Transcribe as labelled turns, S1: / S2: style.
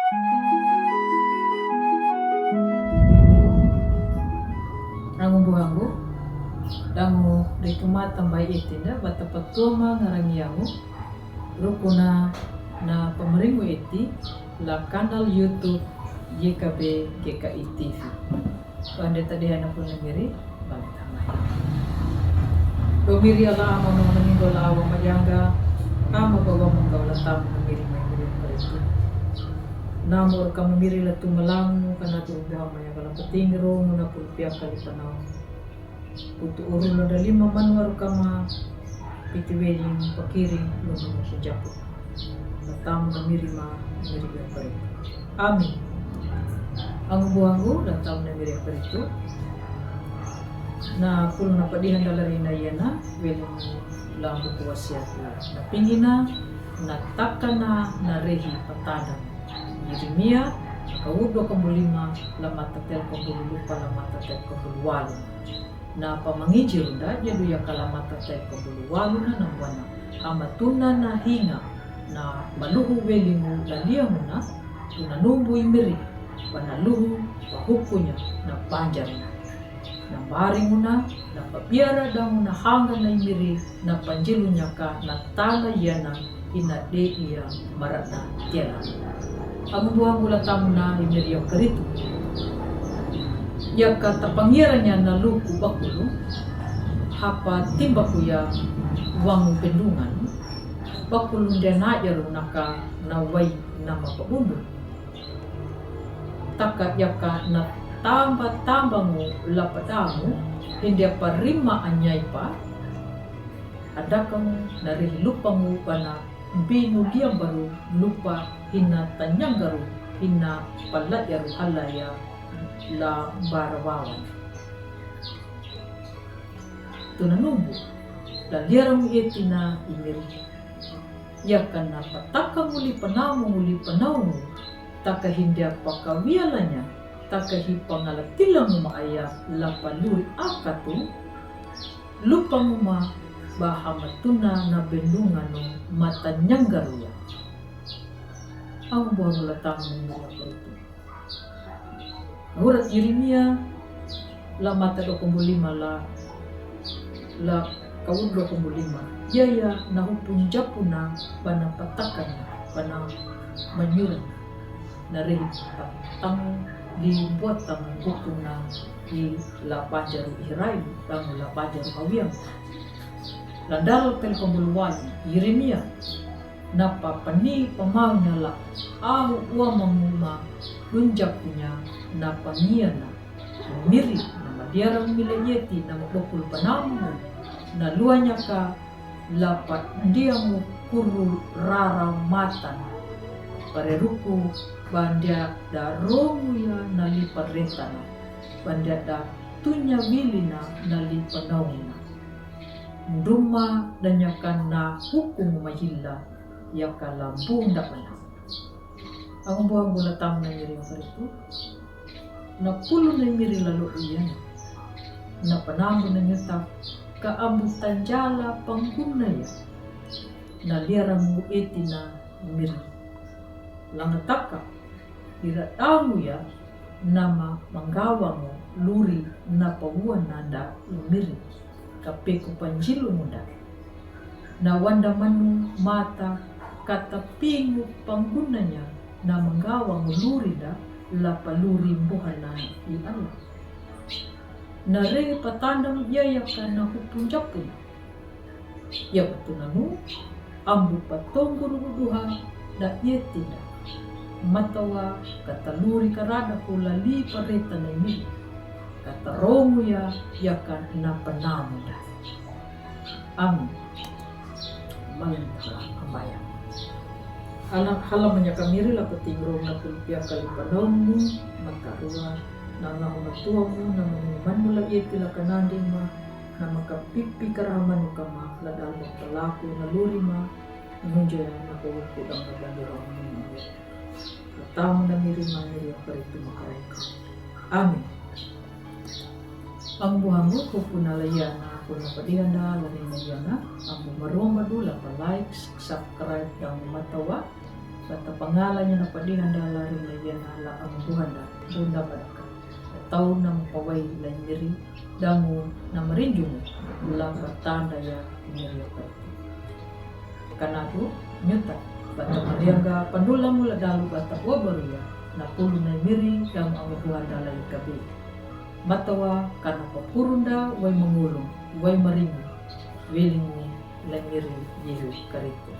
S1: Rangu buhangu, dangu rikuma tambai itinda batapatuma ngarangiangu, rukuna na pemeringu iti la kanal YouTube YKB GKI TV. Bande tadi hana pun negeri balik tamai. Domiri ala ama mengindo la awang majanga, kama bawa mengkau latam negeri itu. Namor kamu miri la tumalang kana tu buah maya kala petingro muna pulpia kali panau. Putu urun ada 5 manuar kama pitiweding pakiring lumu sejapu. Latam na miri ma miri pare. Amin. Ang buangku latam na miri pare itu. Na pul na padihan dalari na yana weleng lambu kuwasiat na pingina na takana na rehi patadang. Yeremia kaudo kambulima lamata tel kambulupa lamata tel kambuluwalu na pamangijir da jadu ya kalamata tel kambuluwalu na nangwana amatuna na hinga na maluhu welingu lalia muna tunanumbu imiri panaluhu pahukunya na panjar na bari muna na pabiara da muna hanga na imiri na panjilunya ka na tala yana ina de iya marana tiara. Ang buang mula tamu na imiriyo karitu. Ya kata pangirannya na luku bakulu, hapa timba kuya wangu pendungan, bakulu ndena yaru naka nawai nama pabundu. Taka yaka na tambang lapadamu, hindi parima anyay pa, ada kamu dari lupamu pana binu dia baru lupa hina tanyanggaru hina palayaru halaya la barawawan tunanumbu la liaram etina imir yakana pataka muli panamu taka hindia pakawialanya taka hipangalatilamu maaya la paluri akatu lupa muma bahamatuna na bendungan no matanyanggaruya. Ang buwan latang mga itu. Gurat Yeremia la mata 25 la kawud 25. Yaya na hupunjapuna panapatakan pana manyuran na rin tang dibuat tang hukum na di la pajar Israel tang la pajar awiyam. Landal tel pembuluan Yeremia napa pani pamangnya la ahu ua mamuma lunjak punya napa niana miri nama diarang milenyeti nama bokul panamu na luanya ka lapat diamu kuru rara matan pareruku bandia da romu ya nali parentana bandia da tunya vilina nali panauna Nduma dan yakan na hukum mahila yakala bunda pana. Ang buang gula tam na miri itu na pulo na miri lalu iyan na panamu na nyata kaambutan jala pangguna ya na liaramu eti na miri langataka diratamu ya nama manggawamu luri na pawuan nanda miri kapeku panjilu muda na wanda manu mata kata pingu panggunanya na mengawang lurida la paluri buhana i Allah na re patandang yaya ka na hupunjapun ya patunanu ambu patongguruduha da yetinda matawa kata luri karada kulali pareta na imi kata romu ya yakan na panamu da. Amin. Malintara kambayan. Halamanya kamiri la patingro na pulpia kalipanomu makarua na naunatuamu na manuman mula iti la kananding ma na makapipi karaman kama ladal mo palaku na lurima nunja na kawukudang na bandurang mga tamo na mirima ang parito makareka. Amin. Ang buhango ko punalayan na ako na padihanda lanin na yan na ang maruang madula pa like, subscribe, ang matawa bata pangalan niya na padihanda rin na yan hala ang buhanda bunda padaka tao na mapaway na miri damo na marinjo mo mula patanda ya miri pa kanado nyuta bata mariaga pandula mula dalu bata wabaru ya na pulo na miri damo ang buhanda lain kabi matawa kana papurunda way mangulong way maringo willing ni langiri yihu karito